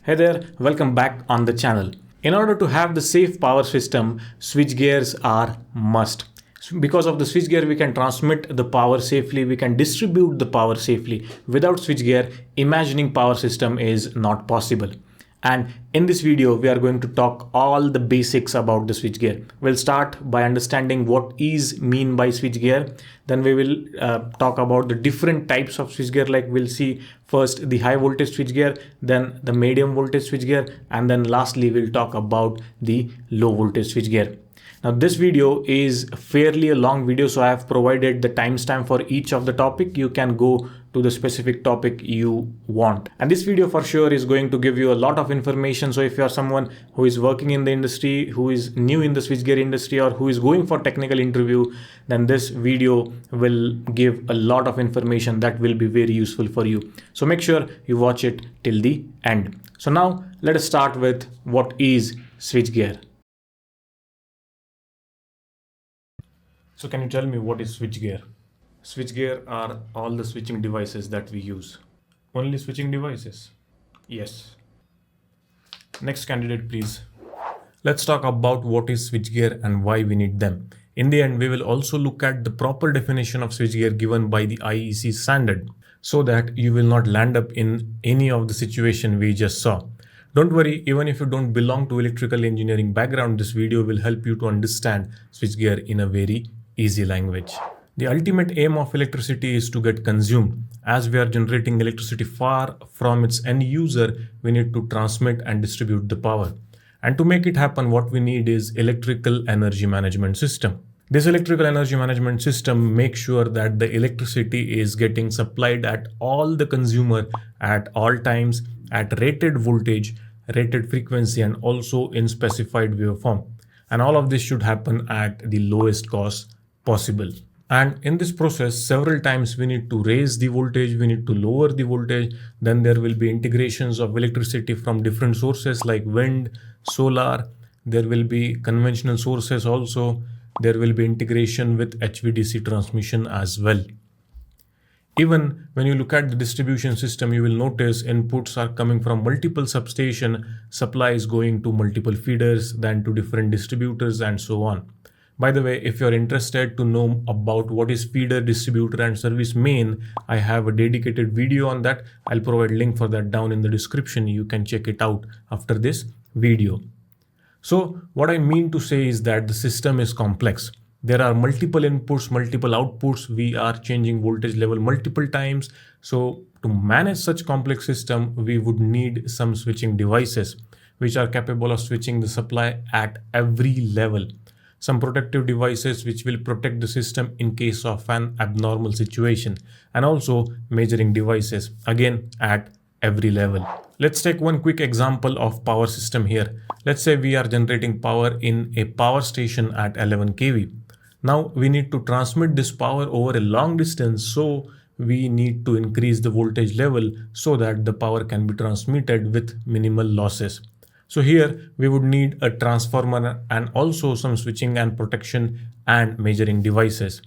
Hey there, welcome back on the channel. In order to have the safe power system, switchgears are must. Because of the switchgear, we can transmit the power safely, we can distribute the power safely. Without switchgear, imagining power system is not possible. And in this video, we are going to talk all the basics about the switchgear. We'll start by understanding what is mean by switchgear. Then we will talk about the different types of switchgear. Like we'll see first the high voltage switchgear, then the medium voltage switchgear, and then lastly we'll talk about the low voltage switchgear. Now this video is fairly a long video, so I have provided the timestamp for each of the topic. You can go to the specific topic you want. And this video for sure is going to give you a lot of information. So if you are someone who is working in the industry, who is new in the switchgear industry, or who is going for technical interview, then this video will give a lot of information that will be very useful for you. So make sure you watch it till the end. So now let us start with what is switchgear. So can you tell me what is switchgear? Switchgear are all the switching devices that we use. Only switching devices? Yes. Next candidate, please. Let's talk about what is switchgear and why we need them. In the end, we will also look at the proper definition of switchgear given by the IEC standard, so that you will not land up in any of the situation we just saw. Don't worry, even if you don't belong to electrical engineering background, this video will help you to understand switchgear in a very easy language. The ultimate aim of electricity is to get consumed. As we are generating electricity far from its end user, we need to transmit and distribute the power. And to make it happen, what we need is electrical energy management system. This electrical energy management system makes sure that the electricity is getting supplied at all the consumer at all times at rated voltage, rated frequency, and also in specified waveform. And all of this should happen at the lowest cost possible. And in this process, several times we need to raise the voltage, we need to lower the voltage. Then there will be integrations of electricity from different sources like wind, solar. There will be conventional sources also. There will be integration with HVDC transmission as well. Even when you look at the distribution system, you will notice inputs are coming from multiple substation, supply is going to multiple feeders, then to different distributors and so on. By the way, if you're interested to know about what is feeder, distributor and service main, I have a dedicated video on that. I'll provide link for that down in the description. You can check it out after this video. So what I mean to say is that the system is complex. There are multiple inputs, multiple outputs. We are changing voltage level multiple times. So to manage such complex system, we would need some switching devices which are capable of switching the supply at every level. Some protective devices which will protect the system in case of an abnormal situation, and also measuring devices again at every level. Let's take one quick example of power system here. Let's say we are generating power in a power station at 11 kV. Now we need to transmit this power over a long distance, so we need to increase the voltage level so that the power can be transmitted with minimal losses. So here we would need a transformer and also some switching and protection and measuring devices.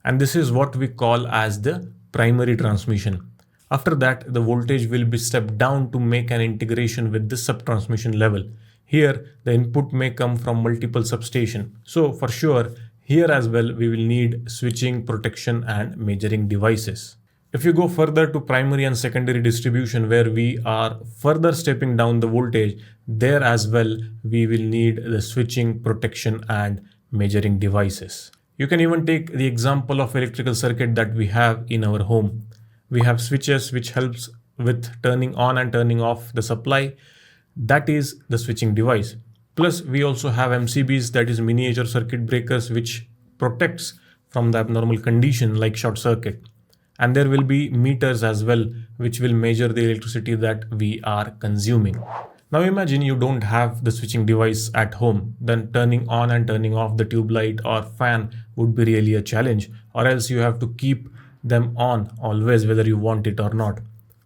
And this is what we call as the primary transmission. After that, the voltage will be stepped down to make an integration with the sub-transmission level. Here, the input may come from multiple substation. So for sure, here as well, we will need switching, protection and measuring devices. If you go further to primary and secondary distribution, where we are further stepping down the voltage, there as well we will need the switching, protection and measuring devices. You can even take the example of electrical circuit that we have in our home. We have switches which helps with turning on and turning off the supply. That is the switching device. Plus we also have MCBs, that is miniature circuit breakers, which protects from the abnormal condition like short circuit. And there will be meters as well, which will measure the electricity that we are consuming. Now imagine you don't have the switching device at home, then turning on and turning off the tube light or fan would be really a challenge, or else you have to keep them on always whether you want it or not.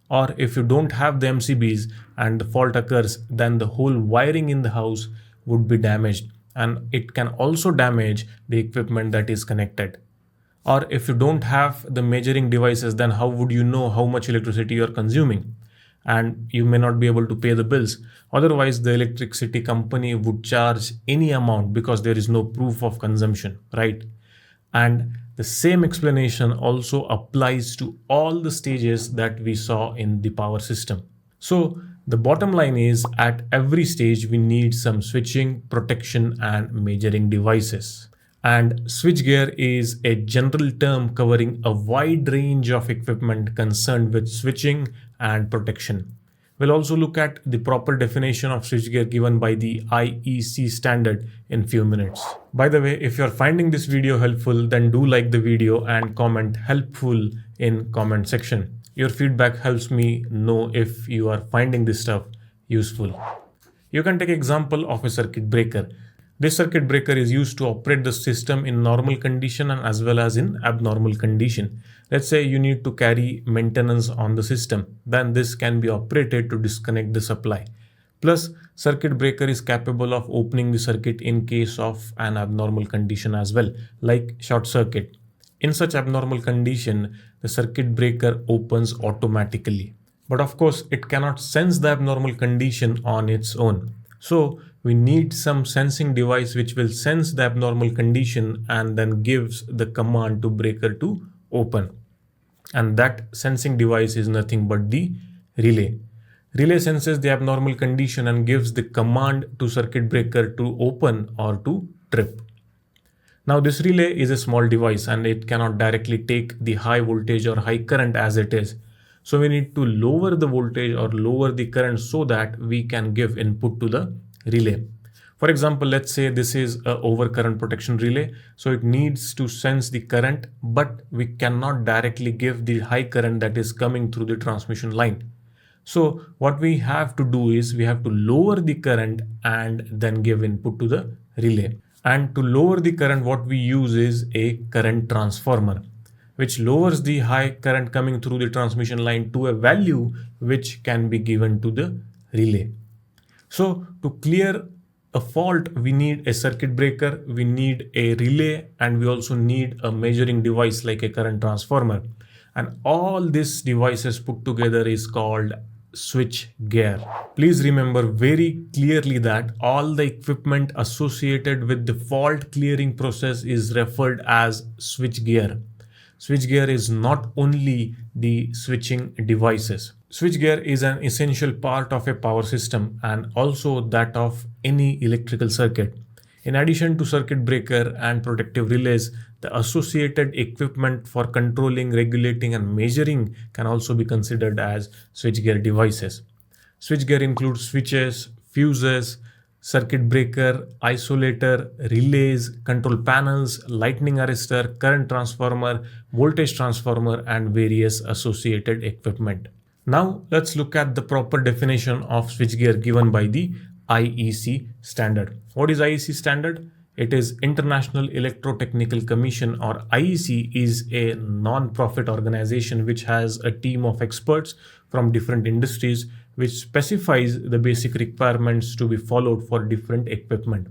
Or if you don't have the MCBs and the fault occurs, then the whole wiring in the house would be damaged, and it can also damage the equipment that is connected. Or if you don't have the measuring devices, then how would you know how much electricity you are consuming? and you may not be able to pay the bills. Otherwise, the electricity company would charge any amount because there is no proof of consumption, right? And the same explanation also applies to all the stages that we saw in the power system. So the bottom line is, at every stage we need some switching, protection and measuring devices. And switchgear is a general term covering a wide range of equipment concerned with switching and protection. We'll also look at the proper definition of switchgear given by the IEC standard in few minutes. By the way, if you're finding this video helpful, then do like the video and comment helpful in comment section. Your feedback helps me know if you are finding this stuff useful. You can take example of a circuit breaker. This circuit breaker is used to operate the system in normal condition and as well as in abnormal condition. Let's say you need to carry maintenance on the system, then this can be operated to disconnect the supply. Plus, circuit breaker is capable of opening the circuit in case of an abnormal condition as well, like short circuit. In such abnormal condition, the circuit breaker opens automatically. But of course, it cannot sense the abnormal condition on its own. So we need some sensing device which will sense the abnormal condition and then gives the command to breaker to open. And that sensing device is nothing but the relay. Relay senses the abnormal condition and gives the command to circuit breaker to open or to trip. Now this relay is a small device and it cannot directly take the high voltage or high current as it is. So we need to lower the voltage or lower the current so that we can give input to the relay. For example, let's say this is a overcurrent protection relay. So it needs to sense the current, but we cannot directly give the high current that is coming through the transmission line. So what we have to do is we have to lower the current and then give input to the relay. And to lower the current, what we use is a current transformer, which lowers the high current coming through the transmission line to a value which can be given to the relay. So to clear a fault, we need a circuit breaker, we need a relay, and we also need a measuring device like a current transformer. And all these devices put together is called switchgear. Please remember very clearly that all the equipment associated with the fault clearing process is referred as switchgear. Switchgear is not only the switching devices. Switchgear is an essential part of a power system and also that of any electrical circuit. In addition to circuit breaker and protective relays, the associated equipment for controlling, regulating and measuring can also be considered as switchgear devices. Switchgear includes switches, fuses, circuit breaker, isolator, relays, control panels, lightning arrestor, current transformer, voltage transformer and various associated equipment. Now let's look at the proper definition of switchgear given by the IEC standard. What is IEC standard? It is International Electrotechnical Commission, or IEC is a non-profit organization which has a team of experts from different industries which specifies the basic requirements to be followed for different equipment.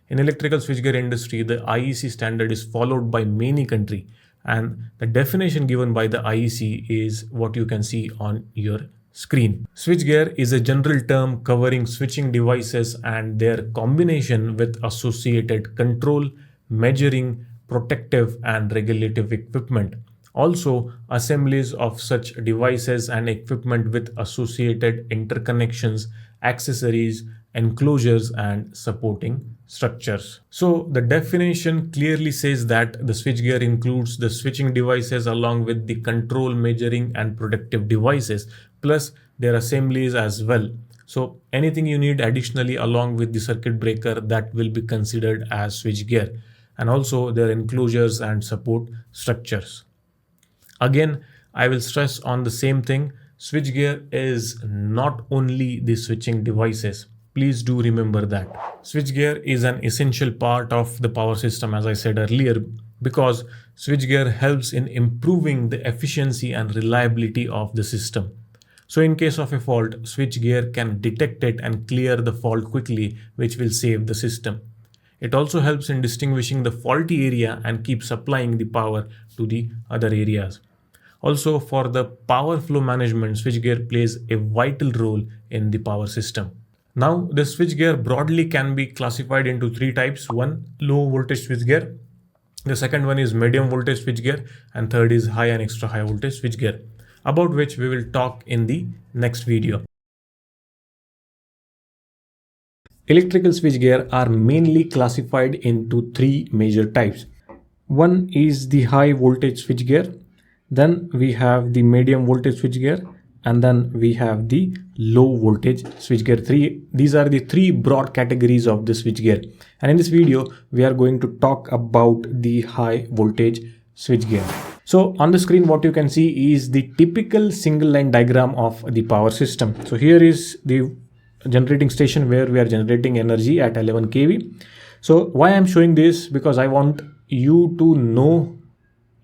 In electrical switchgear industry, the IEC standard is followed by many countries, and the definition given by the IEC is what you can see on your screen. Switchgear is a general term covering switching devices and their combination with associated control, measuring, protective and regulative equipment. Also, assemblies of such devices and equipment with associated interconnections, accessories, enclosures and supporting structures. So the definition clearly says that the switchgear includes the switching devices along with the control, measuring and protective devices plus their assemblies as well. So anything you need additionally along with the circuit breaker, that will be considered as switchgear, and also their enclosures and support structures. Again, I will stress on the same thing. Switchgear is not only the switching devices. Please do remember that. Switchgear is an essential part of the power system, as I said earlier, because switchgear helps in improving the efficiency and reliability of the system. So in case of a fault, switchgear can detect it and clear the fault quickly, which will save the system. It also helps in distinguishing the faulty area and keep supplying the power to the other areas. Also, for the power flow management, switchgear plays a vital role in the power system. Now, the switchgear broadly can be classified into three types. One, low voltage switchgear. The second one is medium voltage switchgear, and third is high and extra high voltage switchgear, about which we will talk in the next video. Electrical switchgear are mainly classified into three major types. One is the high voltage switchgear, then we have the medium voltage switchgear, and then we have the low voltage switchgear. These are the three broad categories of the switchgear. And in this video, we are going to talk about the high voltage switchgear. So on the screen, what you can see is the typical single line diagram of the power system. So here is the generating station where we are generating energy at 11 kV. So why I'm showing this, because I want you to know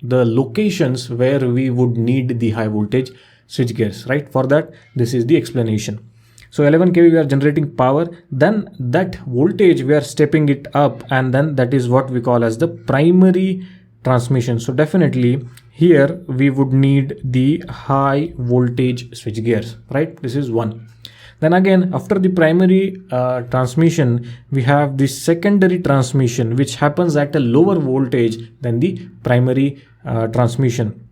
the locations where we would need the high voltage switchgears, right? For that, this is the explanation. So 11 kV we are generating power, then that voltage we are stepping it up, and then that is what we call as the primary transmission. So definitely here we would need the high voltage switchgears, right? This is one. Then again, after the primary transmission, we have the secondary transmission, which happens at a lower voltage than the primary transmission.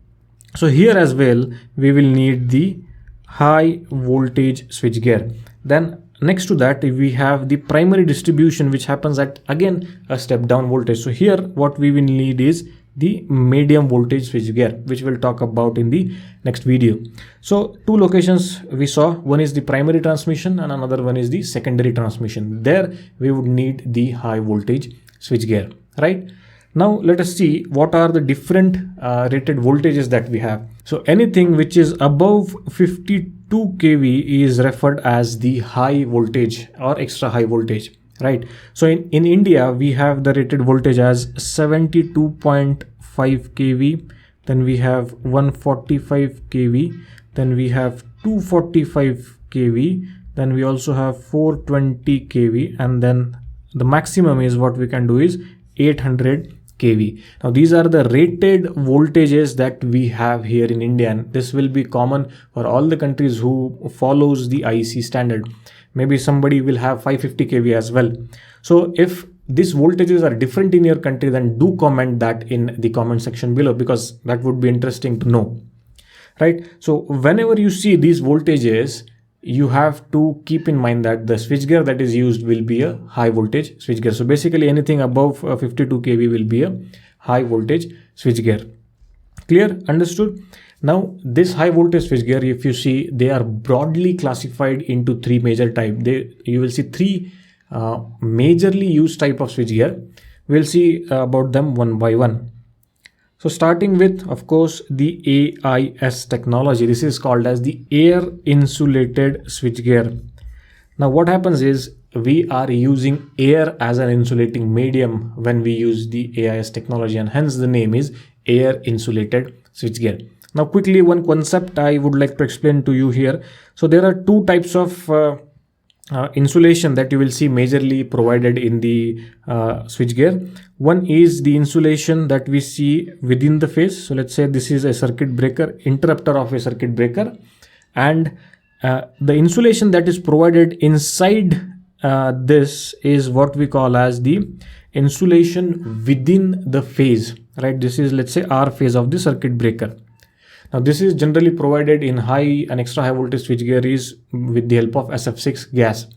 So here as well, we will need the high voltage switchgear. Then next to that, we have the primary distribution, which happens at again a step down voltage. So here what we will need is the medium voltage switchgear, which we'll talk about in the next video. So two locations we saw, one is the primary transmission and another one is the secondary transmission. There we would need the high voltage switchgear, right? Now let us see what are the different rated voltages that we have. So anything which is above 52 kV is referred as the high voltage or extra high voltage, right? So in India, we have the rated voltage as 72.5 kV, then we have 145 kV, then we have 245 kV, then we also have 420 kV, and then the maximum is what we can do is 800 kV. Now these are the rated voltages that we have here in India, and this will be common for all the countries who follows the IEC standard. Maybe somebody will have 550 kV as well. So if these voltages are different in your country, then do comment that in the comment section below, because that would be interesting to know, right? So whenever you see these voltages, you have to keep in mind that the switchgear that is used will be a high voltage switchgear. So basically anything above 52 kV will be a high voltage switchgear. Clear? Understood? Now this high voltage switchgear, if you see, they are broadly classified into three major types. You will see three majorly used type of switchgear. We'll see about them one by one. So starting with, of course, the AIS technology. This is called as the air insulated switchgear. Now what happens is we are using air as an insulating medium when we use the AIS technology, and hence the name is air insulated switchgear. Now quickly, one concept I would like to explain to you here. So there are two types of insulation that you will see majorly provided in the switchgear. One is the insulation that we see within the phase. So let's say this is a circuit breaker, interrupter of a circuit breaker, and the insulation that is provided inside this is what we call as the insulation within the phase, right? This is, let's say, R phase of the circuit breaker. Now this is generally provided in high and extra high voltage switchgear is with the help of SF6 gas,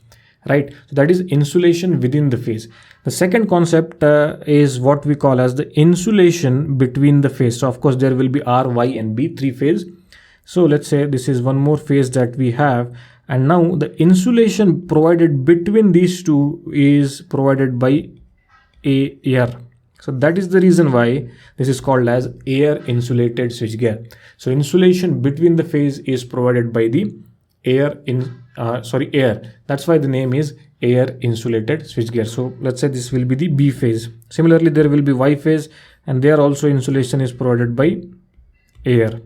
right? So that is insulation within the phase. The second concept is what we call as the insulation between the phase. So of course there will be R, Y and B, three phase. So let's say this is one more phase that we have, and now the insulation provided between these two is provided by air. So that is the reason why this is called as air insulated switchgear. So insulation between the phase is provided by the air. That's why the name is air insulated switchgear. So let's say this will be the B phase. Similarly, there will be Y phase, and there also insulation is provided by air.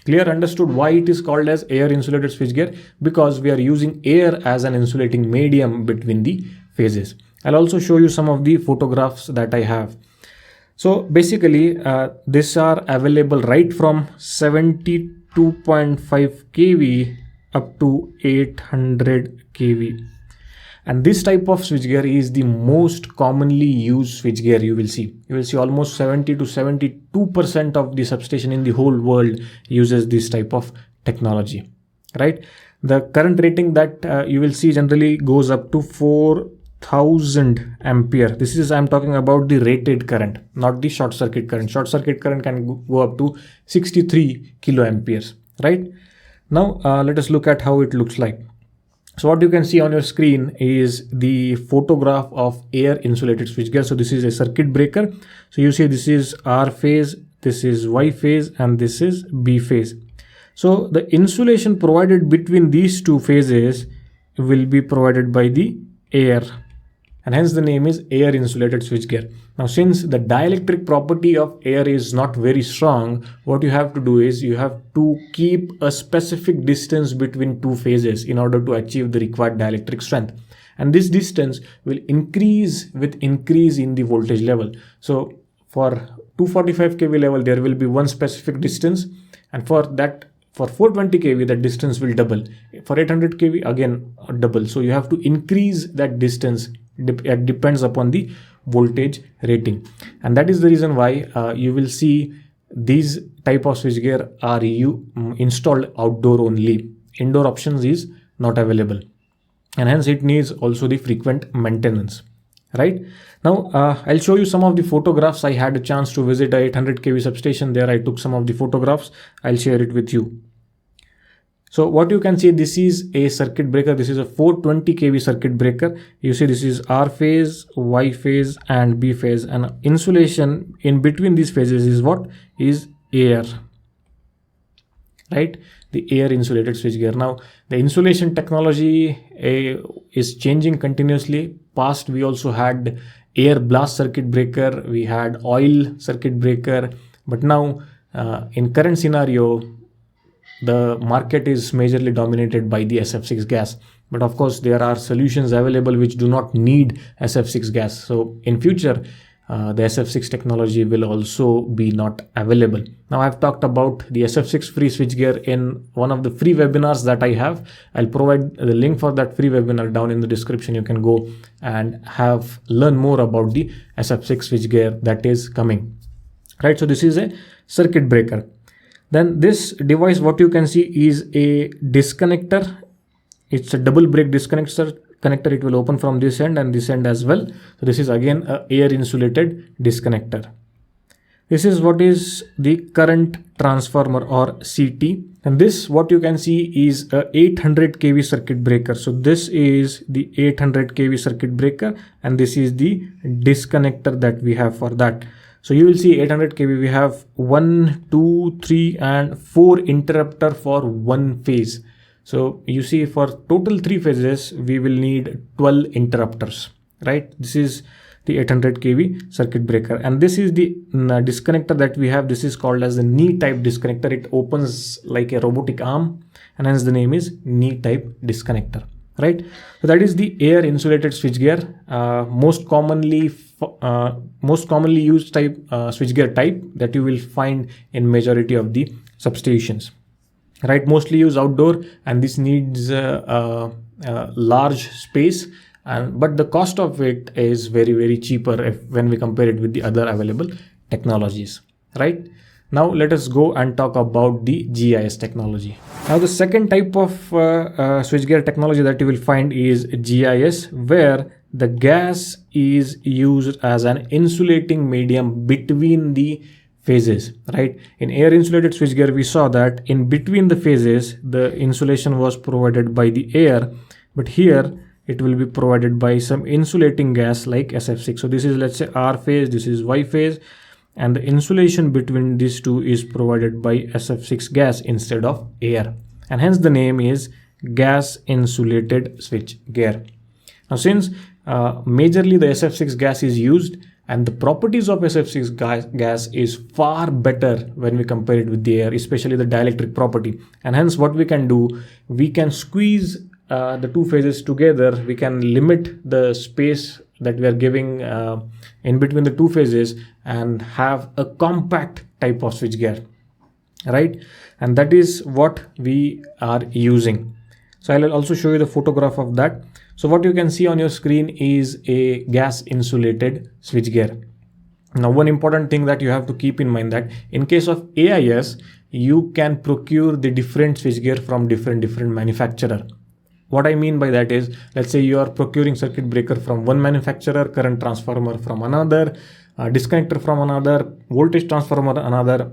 Clear? Understood why it is called as air insulated switchgear? Because we are using air as an insulating medium between the phases. I'll also show you some of the photographs that I have. So basically, these are available right from 72.5 kV up to 800 kV. And this type of switchgear is the most commonly used switchgear you will see. You will see almost 70 to 72% of the substation in the whole world uses this type of technology, right? The current rating that you will see generally goes up to 4000 ampere. This is, I'm talking about the rated current, not the short circuit current. Short circuit current can go up to 63 kiloamperes, right? Now let us look at how it looks like. So what you can see on your screen is the photograph of air insulated switchgear. So this is a circuit breaker. So you see this is R phase, this is Y phase, and this is B phase. So the insulation provided between these two phases will be provided by the air, and hence the name is air insulated switchgear. Now since the dielectric property of air is not very strong, what you have to do is you have to keep a specific distance between two phases in order to achieve the required dielectric strength, and this distance will increase with increase in the voltage level. So for 245 kV level there will be one specific distance, and for 420 kV that distance will double. For 800 kV again double. So you have to increase that distance. It depends upon the voltage rating, and that is the reason why you will see these type of switchgear are installed outdoor only. Indoor options is not available, and hence it needs also the frequent maintenance. Right now I'll show you some of the photographs. I had a chance to visit a 800 kV substation. There I took some of the photographs. I'll share it with you. So what you can see, this is a circuit breaker. This is a 420 kV circuit breaker. You see this is R phase, Y phase, and B phase, and insulation in between these phases is what is air, right? The air insulated switchgear. Now the insulation technology is changing continuously. Past we also had air blast circuit breaker, we had oil circuit breaker, but now in current scenario the market is majorly dominated by the SF6 gas. But of course there are solutions available which do not need SF6 gas. So in future the SF6 technology will also be not available. Now I've talked about the SF6 free switchgear in one of the free webinars that I have. I'll provide the link for that free webinar down in the description. You can go and learn more about the SF6 switchgear that is coming. Right, so this is a circuit breaker. Then this device, what you can see is a disconnector. It's a double break disconnector. It will open from this end and this end as well. So this is again a air insulated disconnector. This is what is the current transformer or CT. And this, what you can see is a 800 kV circuit breaker. So this is the 800 kV circuit breaker, and this is the disconnector that we have for that. So you will see 800 kV, we have 1, 2, 3 and 4 interrupter for one phase. So you see for total 3 phases, we will need 12 interrupters, right? This is the 800 kV circuit breaker. And this is the disconnector that we have. This is called as the knee type disconnector. It opens like a robotic arm, and hence the name is knee type disconnector, right? So that is the air insulated switchgear, most commonly used type switchgear type that you will find in majority of the substations, right? Mostly used outdoor, and this needs large space, but the cost of it is very cheaper when we compare it with the other available technologies, right? Now let us go and talk about the GIS technology. Now the second type of switchgear technology that you will find is GIS, where the gas is used as an insulating medium between the phases, right? In air insulated switchgear, we saw that in between the phases, the insulation was provided by the air, but here it will be provided by some insulating gas like SF6. So this is, let's say, R phase, this is Y phase, and the insulation between these two is provided by SF6 gas instead of air, and hence the name is gas insulated switchgear. Now since majorly the SF6 gas is used, and the properties of SF6 gas is far better when we compare it with the air, especially the dielectric property, and hence what we can do, we can squeeze the two phases together. We can limit the space that we are giving in between the two phases and have a compact type of switchgear, right? And that is what we are using. So I'll also show you the photograph of that. So what you can see on your screen is a gas insulated switchgear. Now, one important thing that you have to keep in mind that in case of AIS, you can procure the different switchgear from different manufacturer. What I mean by that is, let's say you are procuring circuit breaker from one manufacturer, current transformer from another, disconnector from another, voltage transformer another.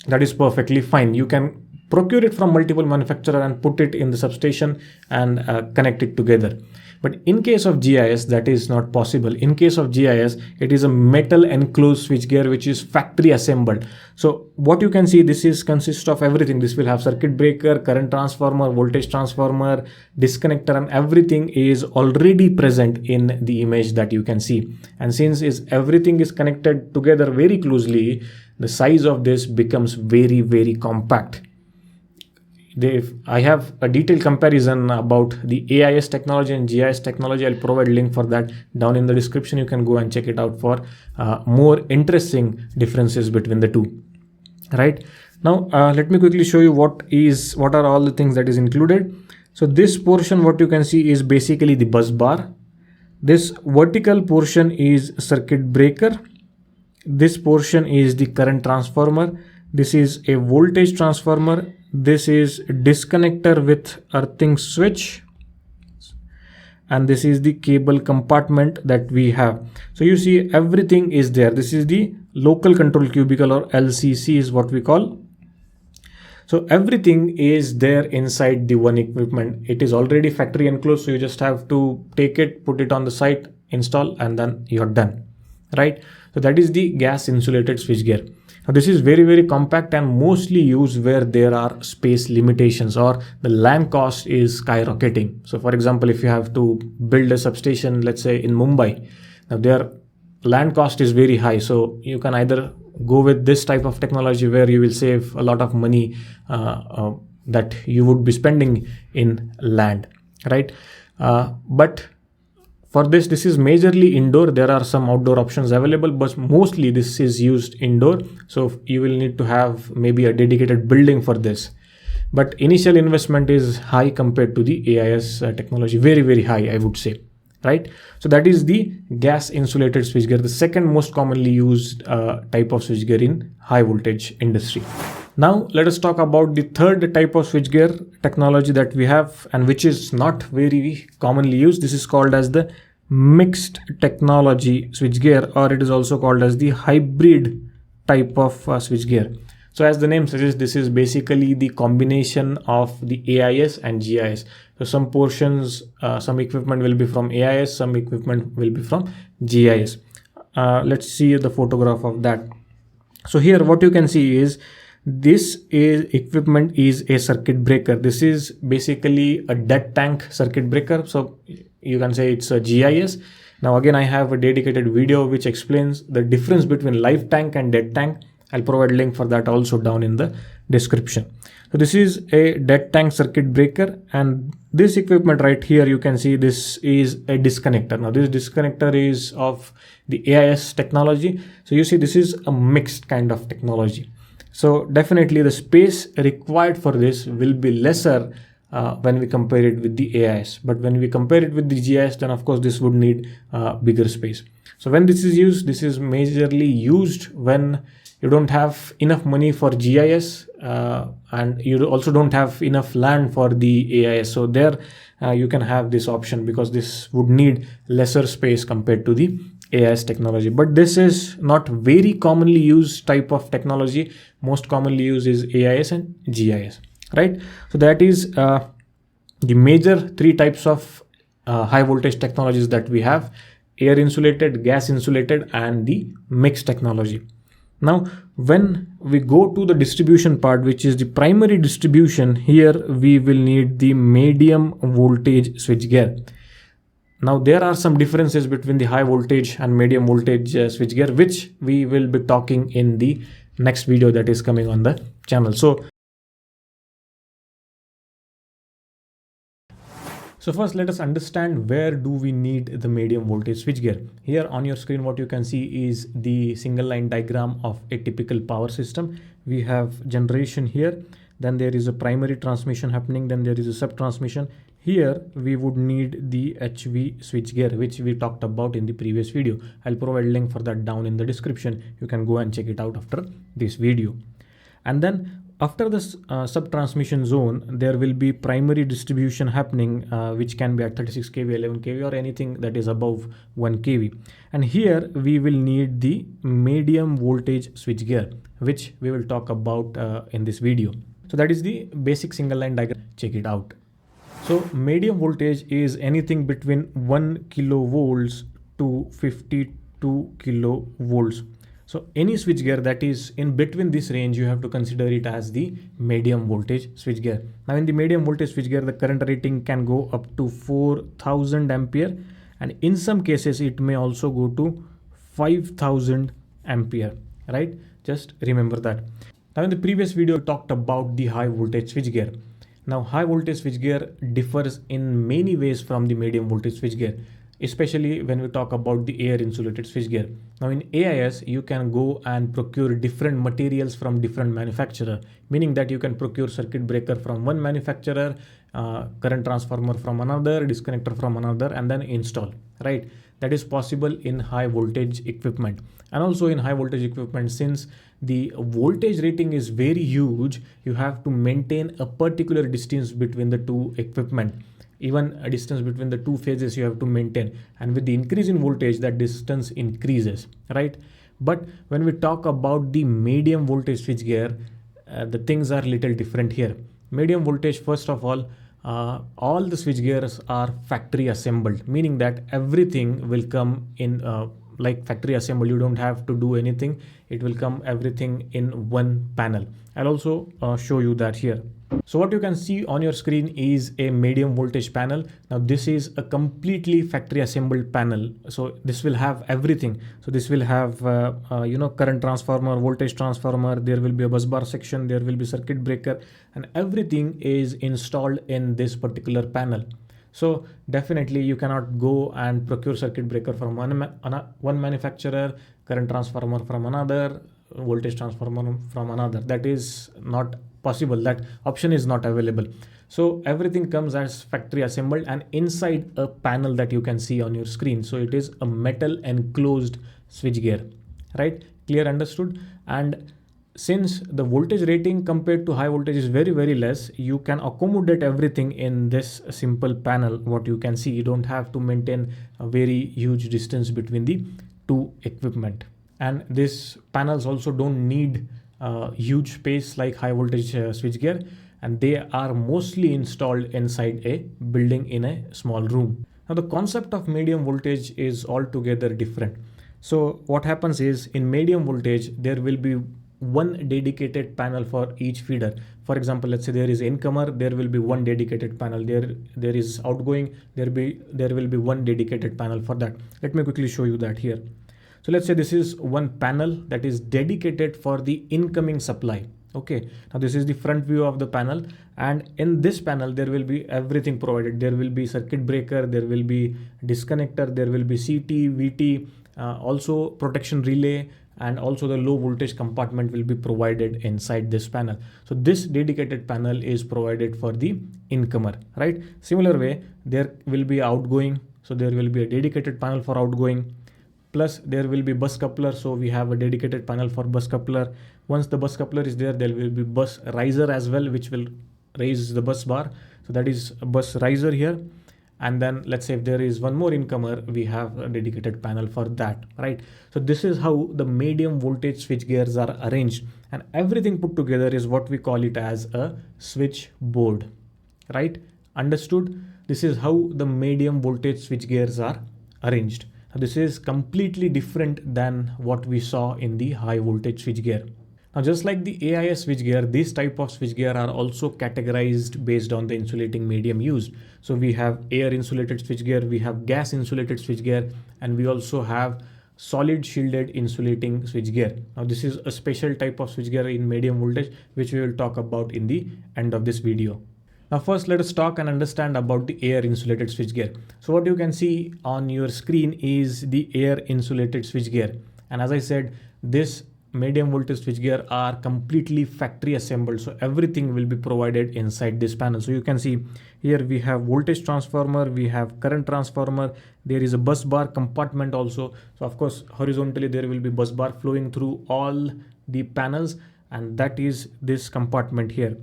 That is perfectly fine. You can procure it from multiple manufacturer and put it in the substation and connect it together. But in case of GIS, that is not possible. In case of GIS, it is a metal enclosed switchgear which is factory assembled. So what you can see, this is consists of everything. This will have circuit breaker, current transformer, voltage transformer, disconnector, and everything is already present in the image that you can see. And since everything is connected together very closely, the size of this becomes very compact. I have a detailed comparison about the AIS technology and GIS technology. I'll provide a link for that down in the description. You can go and check it out for more interesting differences between the two. Right now, let me quickly show you what are all the things that is included. So this portion, what you can see is basically the bus bar. This vertical portion is circuit breaker. This portion is the current transformer. This is a voltage transformer. This is disconnector with earthing switch, and this is the cable compartment that we have. So you see everything is there. This is the local control cubicle, or LCC is what we call. So everything is there inside the one equipment. It is already factory enclosed, so you just have to take it, put it on the site, install, and then you're done, right? So that is the gas insulated switchgear. Now this is very compact and mostly used where there are space limitations or the land cost is skyrocketing. So for example, if you have to build a substation, let's say in Mumbai, now their land cost is very high. So you can either go with this type of technology where you will save a lot of money that you would be spending in land, right? But for this is majorly indoor. There are some outdoor options available, but mostly this is used indoor. So you will need to have maybe a dedicated building for this. But initial investment is high compared to the AIS technology, very high, I would say, right? So that is the gas insulated switchgear, the second most commonly used type of switchgear in high voltage industry. Now let us talk about the third type of switchgear technology that we have and which is not very commonly used. This is called as the mixed technology switchgear, or it is also called as the hybrid type of switchgear. So as the name suggests, this is basically the combination of the AIS and GIS. So some portions, some equipment will be from AIS, some equipment will be from GIS. Let's see the photograph of that. So here what you can see is equipment is a circuit breaker. This is basically a dead tank circuit breaker. So you can say it's a GIS. Now again, I have a dedicated video which explains the difference between live tank and dead tank. I'll provide a link for that also down in the description. So this is a dead tank circuit breaker, and this equipment right here, you can see this is a disconnector. Now this disconnector is of the AIS technology. So you see this is a mixed kind of technology. So definitely the space required for this will be lesser when we compare it with the AIS. But when we compare it with the GIS, then of course this would need bigger space. So when this is used, this is majorly used when you don't have enough money for GIS and you also don't have enough land for the AIS. So there you can have this option because this would need lesser space compared to the AIS technology. But this is not very commonly used type of technology. Most commonly used is AIS and GIS, right? So that is the major three types of high voltage technologies that we have: air insulated, gas insulated, and the mixed technology. Now, when we go to the distribution part, which is the primary distribution, here we will need the medium voltage switchgear. Now, there are some differences between the high voltage and medium voltage switchgear, which we will be talking in the next video that is coming on the channel. So So first let us understand where do we need the medium voltage switchgear. Here on your screen what you can see is the single line diagram of a typical power system. We have generation here, then there is a primary transmission happening, then there is a sub transmission. Here we would need the HV switchgear which we talked about in the previous video. I'll provide a link for that down in the description. You can go and check it out after this video. And then after this sub-transmission zone, there will be primary distribution happening, which can be at 36 kV, 11 kV, or anything that is above 1 kV. And here we will need the medium voltage switchgear, which we will talk about in this video. So that is the basic single line diagram. Check it out. So medium voltage is anything between 1 kilovolts to 52 kilovolts. So any switchgear that is in between this range, you have to consider it as the medium voltage switchgear. Now in the medium voltage switchgear, the current rating can go up to 4000 ampere, and in some cases it may also go to 5000 ampere, right? Just remember that. Now in the previous video, I talked about the high voltage switchgear. Now high voltage switchgear differs in many ways from the medium voltage switchgear, especially when we talk about the air insulated switchgear. Now in AIS, you can go and procure different materials from different manufacturer, meaning that you can procure circuit breaker from one manufacturer, current transformer from another, disconnector from another, and then install, right? That is possible in high voltage equipment. And also in high voltage equipment, since the voltage rating is very huge, you have to maintain a particular distance between the two equipment. Even a distance between the two phases you have to maintain, and with the increase in voltage that distance increases, right? But when we talk about the medium voltage switchgear, the things are little different here. Medium voltage, first of all the switchgears are factory assembled, meaning that everything will come in like factory assembled. You don't have to do anything, it will come everything in one panel. I'll also show you that here. So what you can see on your screen is a medium voltage panel. Now this is a completely factory assembled panel. So this will have everything. So this will have current transformer, voltage transformer, there will be a bus bar section, there will be circuit breaker, and everything is installed in this particular panel. So definitely you cannot go and procure circuit breaker from one manufacturer, current transformer from another, voltage transformer from another. That is not possible. That option is not available. So everything comes as factory assembled and inside a panel that you can see on your screen. So it is a metal enclosed switchgear, right? Clear, understood? And since the voltage rating compared to high voltage is very, very less, you can accommodate everything in this simple panel. What you can see, you don't have to maintain a very huge distance between the two equipment. And these panels also don't need huge space like high voltage switchgear, and they are mostly installed inside a building in a small room. Now the concept of medium voltage is altogether different. So what happens is, in medium voltage there will be one dedicated panel for each feeder. For example, let's say there is incomer, there will be one dedicated panel. There is outgoing, there will be one dedicated panel for that. Let me quickly show you that here. So let's say this is one panel that is dedicated for the incoming supply. Okay, now this is the front view of the panel, and in this panel there will be everything provided. There will be circuit breaker, there will be disconnector, there will be CT, VT, also protection relay, and also the low voltage compartment will be provided inside this panel. So this dedicated panel is provided for the incomer, right? Similar way, there will be outgoing, so there will be a dedicated panel for outgoing. Plus there will be bus coupler, so we have a dedicated panel for bus coupler. Once the bus coupler is there, there will be bus riser as well, which will raise the bus bar. So that is a bus riser here. And then let's say if there is one more incomer, we have a dedicated panel for that, right? So this is how the medium voltage switch gears are arranged, and everything put together is what we call it as a switch board, right? Understood? This is how the medium voltage switch gears are arranged. This is completely different than what we saw in the high voltage switchgear. Now, just like the AIS switchgear, this type of switchgear are also categorized based on the insulating medium used. So we have air insulated switchgear, we have gas insulated switchgear, and we also have solid shielded insulating switchgear. Now, this is a special type of switchgear in medium voltage, which we will talk about in the end of this video. Now first let us talk and understand about the air insulated switchgear. So what you can see on your screen is the air insulated switchgear. And as I said, this medium voltage switchgear are completely factory assembled. So everything will be provided inside this panel. So you can see here we have voltage transformer, we have current transformer, there is a bus bar compartment also. So of course, horizontally there will be bus bar flowing through all the panels, and that is this compartment here.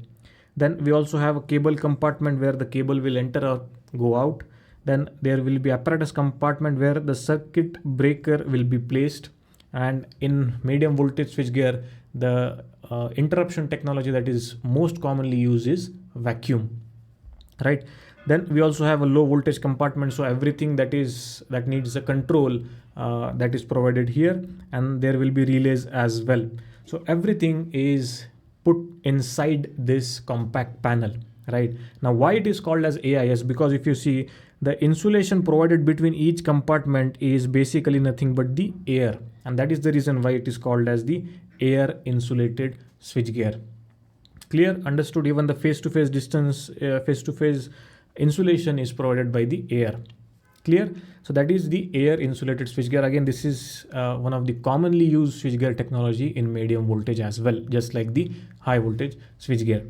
Then we also have a cable compartment where the cable will enter or go out. Then there will be apparatus compartment where the circuit breaker will be placed. And in medium voltage switchgear, the interruption technology that is most commonly used is vacuum, right? Then we also have a low voltage compartment, so everything that needs a control that is provided here, and there will be relays as well. So everything is put inside this compact panel. Right now, why it is called as AIS? Because if you see, the insulation provided between each compartment is basically nothing but the air, and that is the reason why it is called as the air insulated switchgear. Clear? Understood? Even the face-to-face distance, face-to-face insulation is provided by the air. Clear? So that is the air insulated switchgear. Again, this is one of the commonly used switchgear technology in medium voltage as well, just like the high voltage switchgear.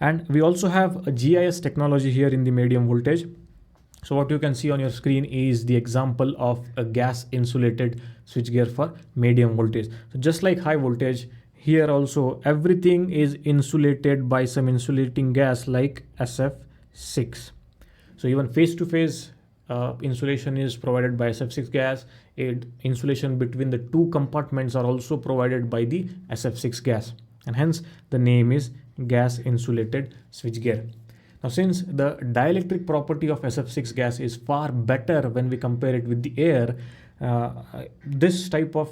And we also have a GIS technology here in the medium voltage. So what you can see on your screen is the example of a gas insulated switchgear for medium voltage. So just like high voltage, here also everything is insulated by some insulating gas like SF6. So even face-to-face insulation is provided by SF6 gas. Insulation between the two compartments are also provided by the SF6 gas, and hence the name is gas insulated switchgear. Now, since the dielectric property of SF6 gas is far better when we compare it with the air, this type of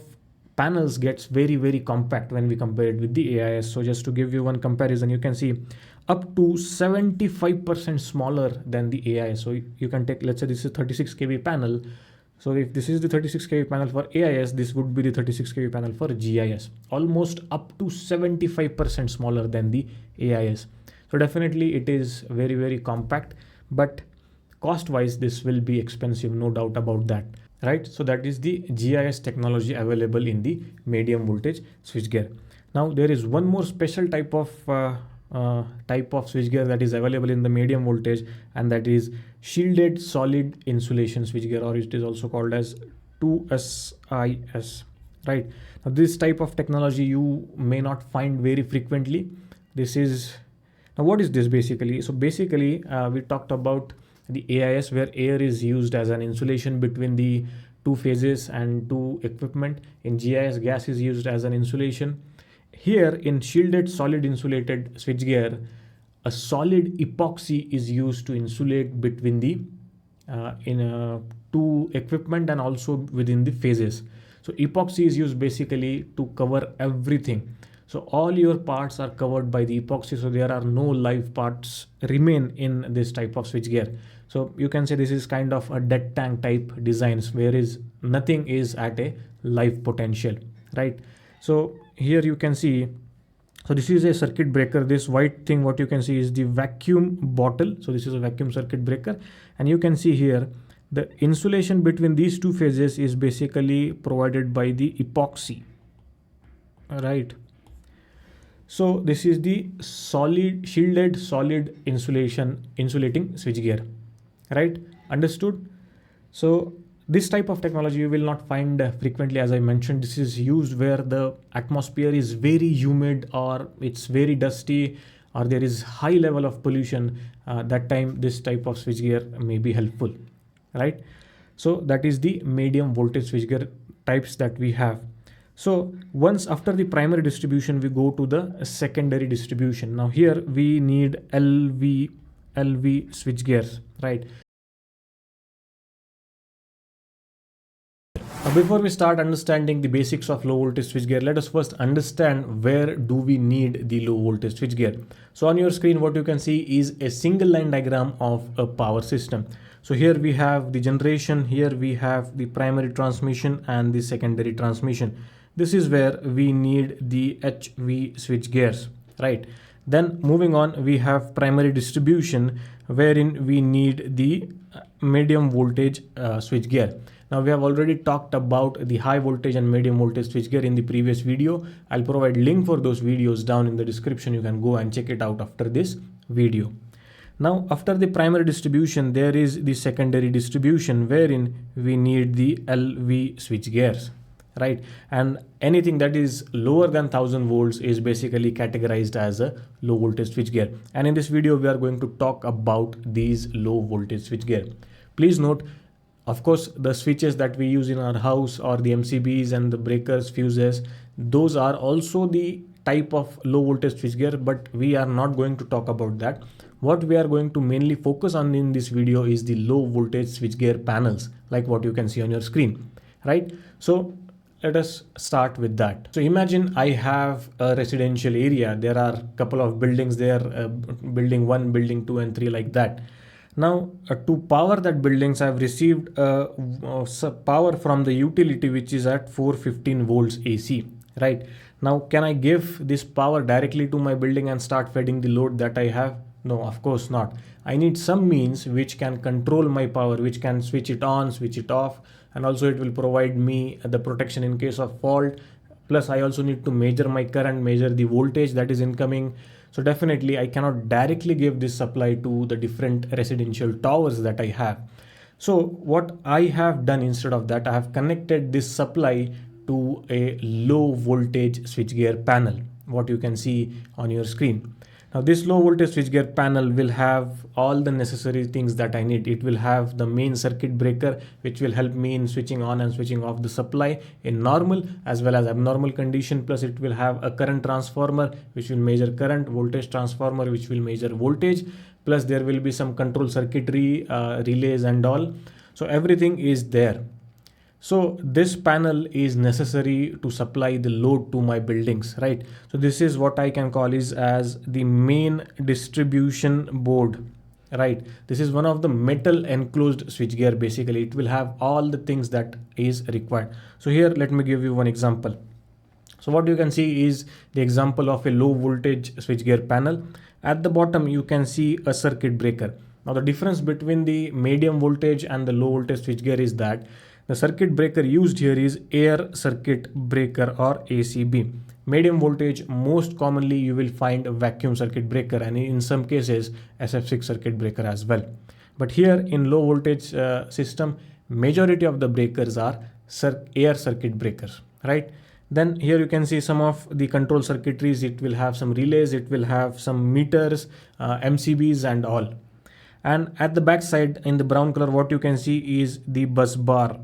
panels gets very compact when we compare it with the AIS. So just to give you one comparison, you can see up to 75% smaller than the AIS. So you can take, let's say this is 36 kV panel. So if this is the 36 kV panel for AIS, this would be the 36 kV panel for GIS, almost up to 75% smaller than the AIS. So definitely it is very compact, but cost wise this will be expensive, no doubt about that, right? So that is the GIS technology available in the medium voltage switchgear. Now there is one more special type of switchgear that is available in the medium voltage, and that is shielded solid insulation switchgear, or it is also called as 2SIS, right? Now this type of technology you may not find very frequently. Now what is this basically? So basically we talked about the AIS, where air is used as an insulation between the two phases and two equipment. In GIS, gas is used as an insulation. Here in shielded solid insulated switchgear, a solid epoxy is used to insulate between the two equipment and also within the phases. So epoxy is used basically to cover everything. So all your parts are covered by the epoxy, so there are no live parts remain in this type of switchgear. So you can say this is kind of a dead tank type designs, whereas nothing is at a live potential, right? So here you can see, so this is a circuit breaker. This white thing, what you can see is the vacuum bottle. So this is a vacuum circuit breaker, and you can see here the insulation between these two phases is basically provided by the epoxy, right? So this is the shielded solid insulating switchgear, right? Understood? So this type of technology you will not find frequently. As I mentioned, this is used where the atmosphere is very humid, or it's very dusty, or there is high level of pollution. That time this type of switchgear may be helpful, right? So that is the medium voltage switchgear types that we have. So once after the primary distribution, we go to the secondary distribution. Now here we need LV switchgears, right? Now before we start understanding the basics of low voltage switchgear, let us first understand where do we need the low voltage switchgear. So on your screen, what you can see is a single line diagram of a power system. So here we have the generation, here we have the primary transmission and the secondary transmission. This is where we need the HV switch gears, right? Then moving on, we have primary distribution, wherein we need the medium voltage switchgear. Now we have already talked about the high voltage and medium voltage switchgear in the previous video. I'll provide link for those videos down in the description. You can go and check it out after this video. Now after the primary distribution, there is the secondary distribution, wherein we need the LV switchgears, right? And anything that is lower than 1000 volts is basically categorized as a low voltage switchgear. And in this video, we are going to talk about these low voltage switchgear. Please note, of course, the switches that we use in our house, or the MCBs and the breakers, fuses, those are also the type of low voltage switchgear, but we are not going to talk about that. What we are going to mainly focus on in this video is the low voltage switchgear panels, like what you can see on your screen, right? So let us start with that. So imagine I have a residential area. There are a couple of buildings there, building 1, building 2 and 3, like that. Now to power that buildings, I've received power from the utility, which is at 415 volts AC, right? Now can I give this power directly to my building and start feeding the load that I have? No, of course not. I need some means which can control my power, which can switch it on, switch it off, and also it will provide me the protection in case of fault. Plus I also need to measure my current, measure the voltage that is incoming. So definitely I cannot directly give this supply to the different residential towers that I have. So what I have done instead of that, I have connected this supply to a low voltage switchgear panel, what you can see on your screen. Now this low voltage switchgear panel will have all the necessary things that I need. It will have the main circuit breaker, which will help me in switching on and switching off the supply in normal as well as abnormal condition. Plus it will have a current transformer, which will measure current, voltage transformer, which will measure voltage. Plus there will be some control circuitry, relays and all. So everything is there. So this panel is necessary to supply the load to my buildings, right? So this is what I can call is as the main distribution board, right? This is one of the metal enclosed switchgear. Basically it will have all the things that is required. So here let me give you one example. So what you can see is the example of a low voltage switchgear panel. At the bottom you can see a circuit breaker. Now the difference between the medium voltage and the low voltage switchgear is that the circuit breaker used here is air circuit breaker, or ACB. Medium voltage, most commonly you will find a vacuum circuit breaker, and in some cases SF6 circuit breaker as well. But here in low voltage system, majority of the breakers are air circuit breakers, right? Then here you can see some of the control circuitries. It will have some relays, it will have some meters, MCBs and all. And at the back side in the brown color, what you can see is the bus bar.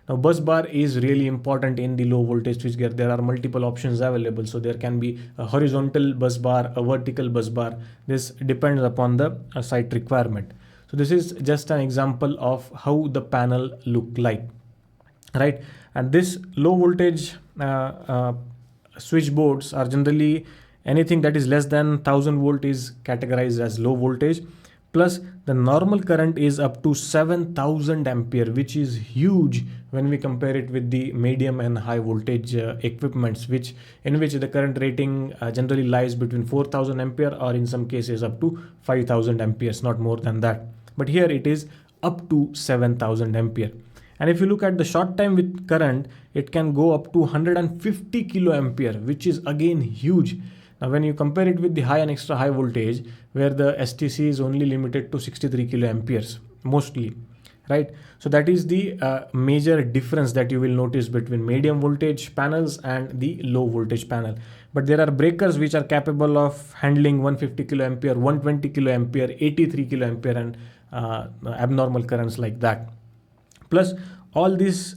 Now bus bar is really important in the low voltage switchgear. There are multiple options available. So there can be a horizontal bus bar, a vertical bus bar. This depends upon the site requirement. So this is just an example of how the panel look like, right? And this low voltage switchboards are generally anything that is less than 1000 volt is categorized as low voltage. Plus the normal current is up to 7000 ampere, which is huge when we compare it with the medium and high voltage equipments, in which the current rating generally lies between 4000 ampere or in some cases up to 5000 amperes, not more than that. But here it is up to 7000 ampere. And if you look at the short time with current, it can go up to 150 kilo ampere, which is again huge. Now when you compare it with the high and extra high voltage, where the STC is only limited to 63 kilo amperes mostly, right? So that is the major difference that you will notice between medium voltage panels and the low voltage panel. But there are breakers which are capable of handling 150 kilo ampere, 120 kilo ampere, 83 kilo ampere and abnormal currents like that. Plus all these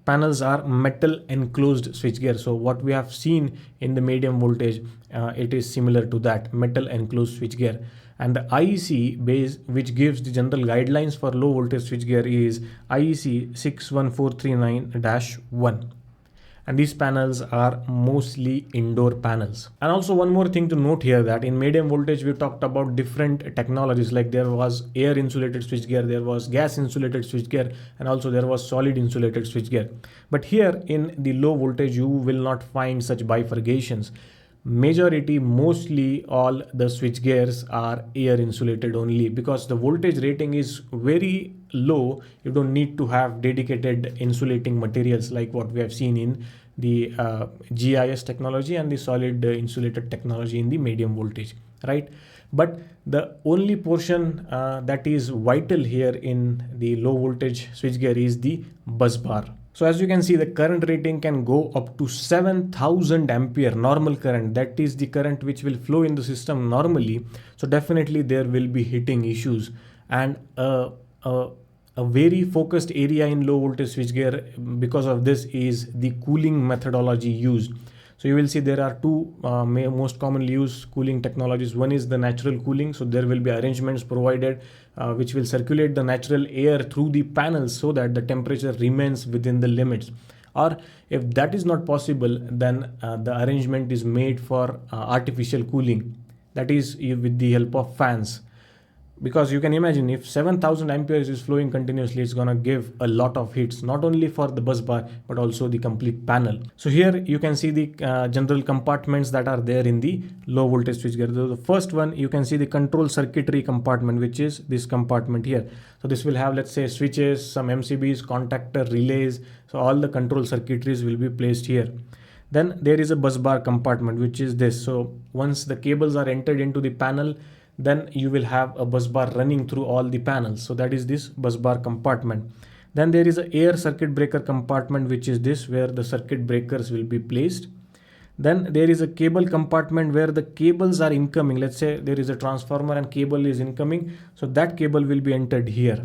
panels are metal enclosed switchgear. So what we have seen in the medium voltage, it is similar to that metal enclosed switchgear. And the IEC base, which gives the general guidelines for low voltage switchgear, is IEC 61439-1. And these panels are mostly indoor panels. And also one more thing to note here, that in medium voltage we talked about different technologies, like there was air insulated switchgear, there was gas insulated switchgear, and also there was solid insulated switchgear. But here in the low voltage you will not find such bifurcations. mostly all the switch gears are air insulated only, because the voltage rating is very low. You don't need to have dedicated insulating materials like what we have seen in the GIS technology and the solid insulated technology in the medium voltage, right? But the only portion that is vital here in the low voltage switchgear is the bus bar. So as you can see, the current rating can go up to 7000 ampere normal current. That is the current which will flow in the system normally. So definitely there will be heating issues, and a very focused area in low voltage switchgear because of this is the cooling methodology used. So you will see there are two most commonly used cooling technologies. One is the natural cooling. So there will be arrangements provided which will circulate the natural air through the panels so that the temperature remains within the limits. Or if that is not possible, then the arrangement is made for artificial cooling. That is with the help of fans. Because you can imagine, if 7000 amperes is flowing continuously, it's going to give a lot of hits, not only for the bus bar but also the complete panel. So here you can see the general compartments that are there in the low voltage switchgear. The first one, you can see the control circuitry compartment, which is this compartment here. So this will have, let's say, switches, some MCBs, contactor, relays. So all the control circuitries will be placed here. Then there is a bus bar compartment, which is this. So once the cables are entered into the panel, then you will have a bus bar running through all the panels. So that is this bus bar compartment. Then there is an air circuit breaker compartment, which is this, where the circuit breakers will be placed. Then there is a cable compartment where the cables are incoming. Let's say there is a transformer and cable is incoming. So that cable will be entered here.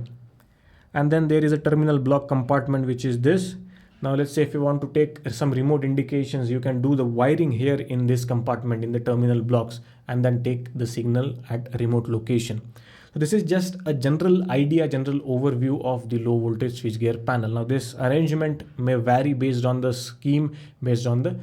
And then there is a terminal block compartment, which is this. Now let's say if you want to take some remote indications, you can do the wiring here in this compartment in the terminal blocks and then take the signal at a remote location. So this is just a general idea, general overview of the low voltage switchgear panel. Now this arrangement may vary based on the scheme, based on the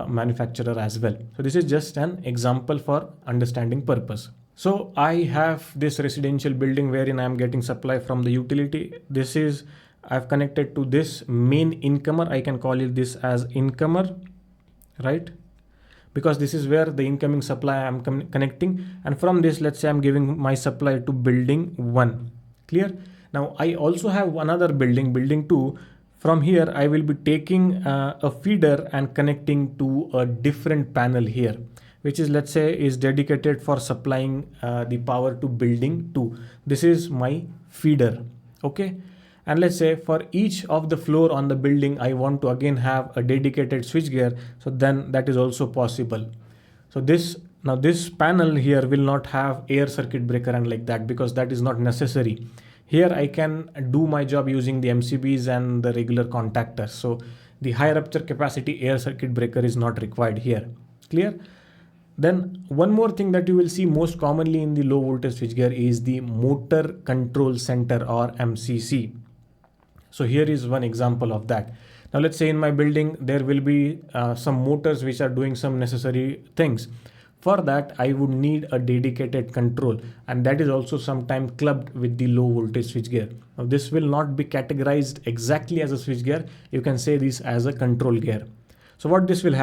manufacturer as well. So this is just an example for understanding purpose. So I have this residential building wherein I am getting supply from the utility. This is, I've connected to this main incomer. I can call it this as incomer, right? Because this is where the incoming supply I'm connecting. And from this, let's say I'm giving my supply to building 1. Clear? Now I also have another building, building 2. From here, I will be taking a feeder and connecting to a different panel here, which is, let's say, is dedicated for supplying the power to building 2. This is my feeder. Okay. And let's say for each of the floor on the building, I want to again have a dedicated switchgear. So then that is also possible. So now this panel here will not have air circuit breaker and like that, because that is not necessary. Here I can do my job using the MCBs and the regular contactors. So the high rupture capacity air circuit breaker is not required here. Clear? Then one more thing that you will see most commonly in the low voltage switchgear is the motor control center, or MCC. So here is one example of that. Now let's say in my building there will be some motors which are doing some necessary things. For that I would need a dedicated control, and that is also sometimes clubbed with the low voltage switchgear. Now this will not be categorized exactly as a switchgear. You can say this as a control gear. So what this will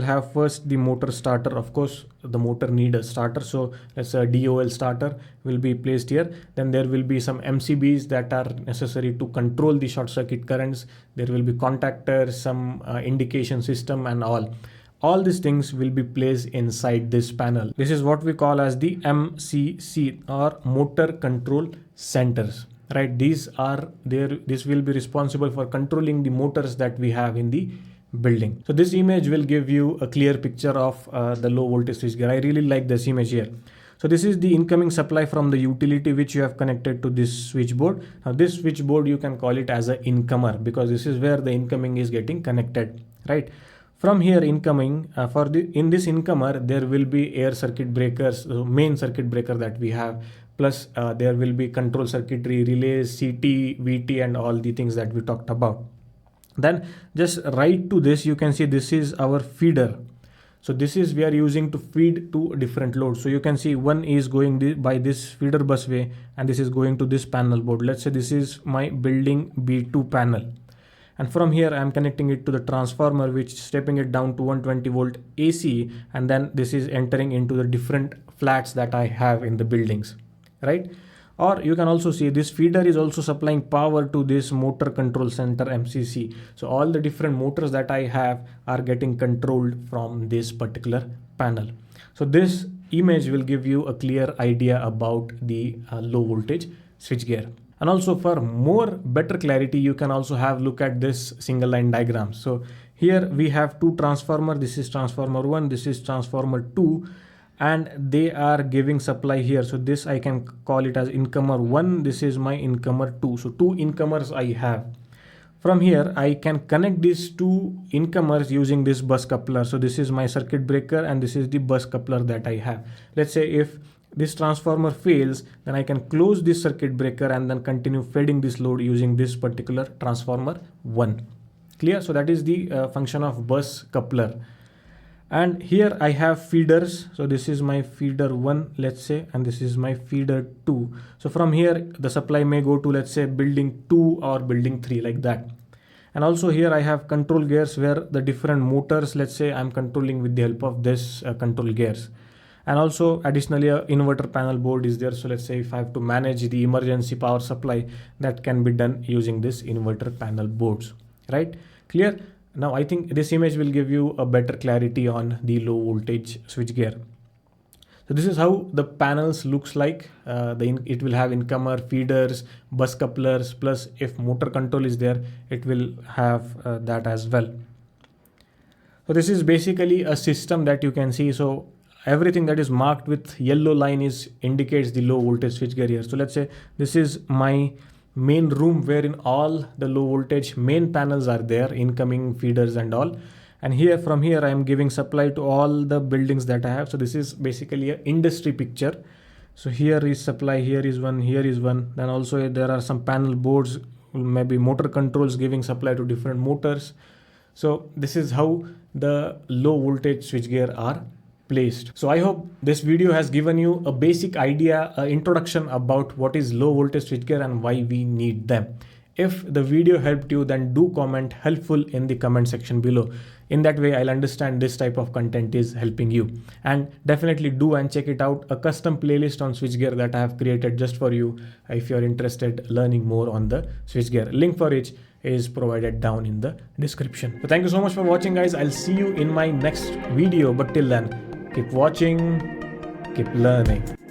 have first the motor starter. Of course, the motor need a starter. So let's say a DOL starter will be placed here. Then there will be some MCBs that are necessary to control the short circuit currents. There will be contactors, some indication system and all. All these things will be placed inside this panel. This is what we call as the MCC, or motor control centers. Right? These are there. This will be responsible for controlling the motors that we have in the building. So this image will give you a clear picture of the low voltage switchgear. I really like this image here. So this is the incoming supply from the utility which you have connected to this switchboard. Now this switchboard you can call it as an incomer, because this is where the incoming is getting connected, right? From here incoming, in this incomer there will be air circuit breakers, main circuit breaker that we have, plus there will be control circuitry, relays, CT, VT and all the things that we talked about. Then just right to this, you can see this is our feeder. So this is we are using to feed to different loads. So you can see one is going by this feeder busway, and this is going to this panel board. Let's say this is my building B2 panel. and from here I'm connecting it to the transformer, which is stepping it down to 120 volt AC, and then this is entering into the different flats that I have in the buildings, right? Or you can also see this feeder is also supplying power to this motor control center MCC. So all the different motors that I have are getting controlled from this particular panel. So this image will give you a clear idea about the low voltage switchgear. And also for more better clarity, you can also have look at this single line diagram. So here we have two transformer. This is transformer 1, this is transformer 2, and they are giving supply here. So this I can call it as incomer 1, this is my incomer 2. So two incomers I have. From here I can connect these two incomers using this bus coupler. So this is my circuit breaker and this is the bus coupler that I have. Let's say if this transformer fails, then I can close this circuit breaker and then continue feeding this load using this particular transformer 1. Clear? So that is the function of bus coupler. And here I have feeders. So this is my feeder 1, let's say, and this is my feeder 2. So from here the supply may go to, let's say, building 2 or building 3, like that. And also here I have control gears where the different motors, let's say, I'm controlling with the help of this control gears. And also additionally a inverter panel board is there. So let's say if I have to manage the emergency power supply, that can be done using this inverter panel boards, right? Clear? Now I think this image will give you a better clarity on the low voltage switchgear. So this is how the panels looks like. It will have incomer, feeders, bus couplers, plus if motor control is there, it will have that as well. So this is basically a system that you can see. So everything that is marked with yellow line indicates the low voltage switchgear here. So let's say this is my main room wherein all the low voltage main panels are there, incoming feeders and all. And here from here I am giving supply to all the buildings that I have. So this is basically an industry picture. So here is supply, here is one, here is one. Then also there are some panel boards, maybe motor controls giving supply to different motors. So this is how the low voltage switchgear are placed. So I hope this video has given you a basic idea, introduction about what is low voltage switchgear and why we need them. If the video helped you, then do comment helpful in the comment section below. In that way, I'll understand this type of content is helping you. And definitely do and check it out, a custom playlist on switchgear that I have created just for you if you're interested learning more on the switchgear. Link for which is provided down in the description. So thank you so much for watching, guys. I'll see you in my next video. But till then, keep watching, keep learning.